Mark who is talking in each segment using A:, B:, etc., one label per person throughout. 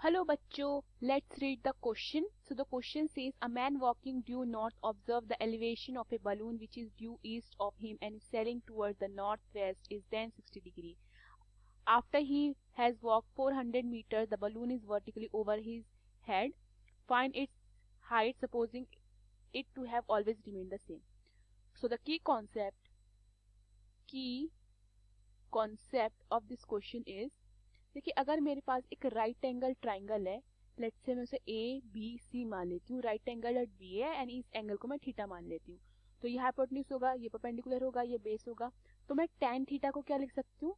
A: Hello bachcho, let's read the question. So the question says a man walking due north observed the elevation of a balloon which is due east of him and is sailing towards the northwest is then 60 degree. After he has walked 400 meters, the balloon is vertically over his head. Find its height supposing it to have always remained the same. So the key concept of this question is, देखिए अगर मेरे पास एक right angle triangle है, let's say मैं उसे A B C मान लेती हूँ, राइट एंगल एट बी है एंड इस एंगल को मैं थीटा मान लेती हूँ, तो ये हाइपोटेन्यूज होगा, ये परपेंडिकुलर होगा, ये बेस होगा, तो मैं tan थीटा को क्या लिख सकती हूँ,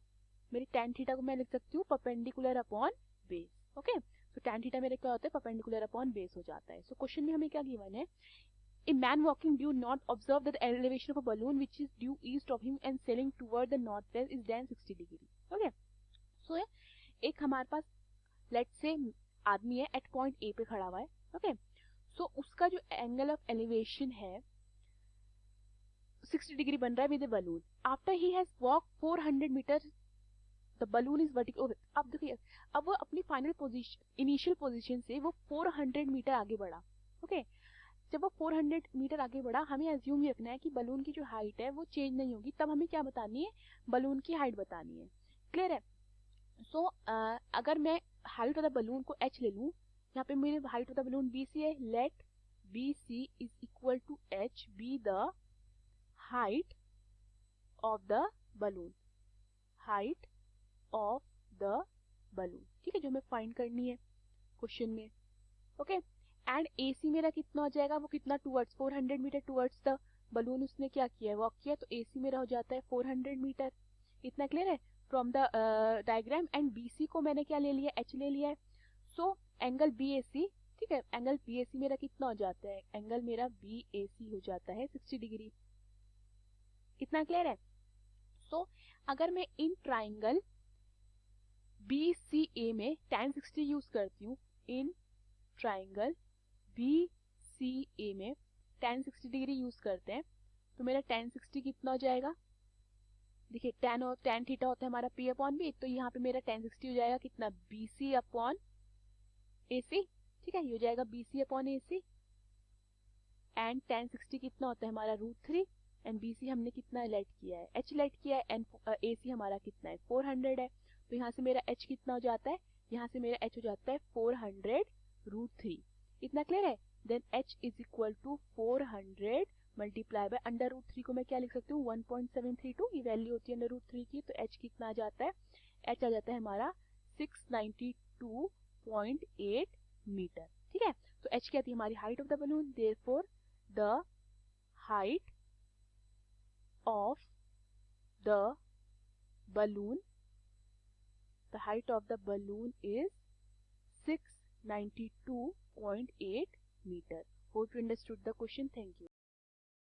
A: मेरी tan थीटा को मैं लिख सकती हूँ परपेंडिकुलर अपॉन बेस. ओके, तो tan थीटा मेरे क्या होता है, परपेंडिकुलर अपॉन बेस हो जाता है. सो क्वेश्चन में हमें क्या गिवन है, A man walking due north observed that the elevation of a balloon which is due east of him and sailing toward the northwest is then 60 degree. Okay. So एक हमारे पास let's say आदमी है eight point A पे खड़ा हुआ है. Okay, सो उसका जो एंगल ऑफ एलिवेशन है 60 डिग्री बन रहा है with a balloon. After he has walk 400 metre the balloon is vertical. अब देखिए, अब वो अपनी फाइनल पोजीशन, इनिशियल पोजीशन से वो 400 मीटर आगे बढ़ा. ओके, जब वो 400 मीटर आगे बढ़ा, हमें एज्यूम ही रखना है कि बलून की जो हाइट है वो चेंज नहीं होगी. तब हमें क्या बतानी है, बलून की हाइट बतानी है. क्लियर है. सो अगर मैं हाइट ऑफ द बलून को h ले लूं, यहाँ पे मेरे height of the balloon bc है, let bc is equal to h be the height of the balloon, height of the balloon. ठीक है, जो हमें फाइंड करनी है क्वेश्चन में. ओके, एंड AC मेरा कितना हो जाएगा, वो कितना towards 400 metre towards the balloon उसने क्या किया है, वॉक किया, तो AC मेरा हो जाता है 400 मीटर. इतना क्लियर है from the diagram. And BC को मैंने क्या ले लिया, H ले लिया है. सो एंगल BAC, ठीक है, एंगल BAC मेरा कितना हो जाता है, एंगल मेरा BAC हो जाता है 60 डिग्री. इतना क्लियर है. सो अगर मैं इन ट्राइंगल BCA में tan 60 यूज करती हूँ, इन ट्राइंगल BCA में tan 60 डिग्री यूज करते हैं, तो मेरा tan 60 कितना हो जाएगा, देखिए tan थीटा होता है हमारा P अपॉन बी, तो यहाँ पे मेरा tan 60 हो जाएगा कितना, BC अपॉन AC. ठीक है, ये हो जाएगा BC upon AC. And tan 60 कितना होता है हमारा √3 एंड BC हमने कितना लेट किया है, H लेट किया है, एंड AC हमारा कितना है 400 है. तो यहाँ से मेरा H कितना हो जाता है, यहाँ से मेरा H हो जाता है 400 √3. इतना क्लियर है. Then H is equal to 400 multiply by under √3 को मैं क्या लिख सकती हूँ, 1.732. ये वैल्यू होती है अंडर √3 की, तो H कितना आ जाता है, H आ जाता है हमारा 692.8 मीटर. ठीक है, तो H क्या थी हमारी height of the balloon. Therefore the height of the balloon, the height of the balloon is 692.8 meter. Hope you understood the question. Thank you.